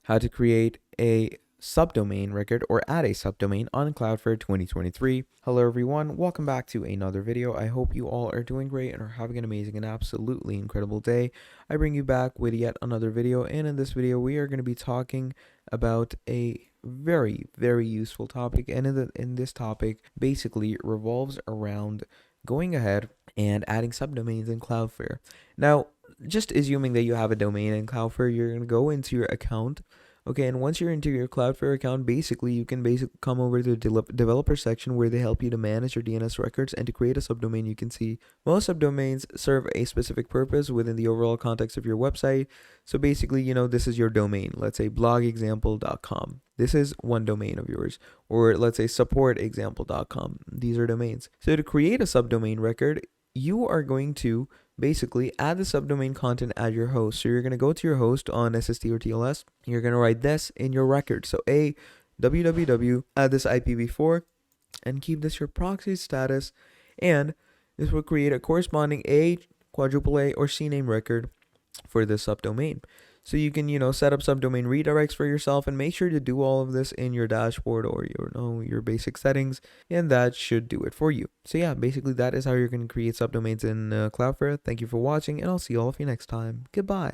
how to create a subdomain record or add a subdomain on Cloudflare 2023. Hello everyone, welcome back to another video. I hope you all are doing great and are having an amazing and absolutely incredible day. I bring you back with yet another video, and in this video we are going to be talking about a very useful topic, and in this topic basically revolves around going ahead and adding subdomains in Cloudflare. Now, just assuming that you have a domain in Cloudflare, you're going to go into your account. Okay, and once you're into your Cloudflare account, basically you can come over to the developer section where they help you to manage your DNS records and to create a subdomain. You can see most subdomains serve a specific purpose within the overall context of your website. So basically, this is your domain. Let's say blogexample.com. This is one domain of yours. Or let's say supportexample.com. These are domains. So to create a subdomain record, you are going to basically add the subdomain content at your host. So you're going to go to your host on SSD or TLS. You're going to write this in your record. So www, add this IPv4, and keep this your proxy status. And this will create a corresponding A, quadruple A, or CNAME record for this subdomain. So you can, set up subdomain redirects for yourself, and make sure to do all of this in your dashboard or your basic settings, and that should do it for you. So yeah, basically that is how you're going to create subdomains in Cloudflare. Thank you for watching, and I'll see all of you next time. Goodbye.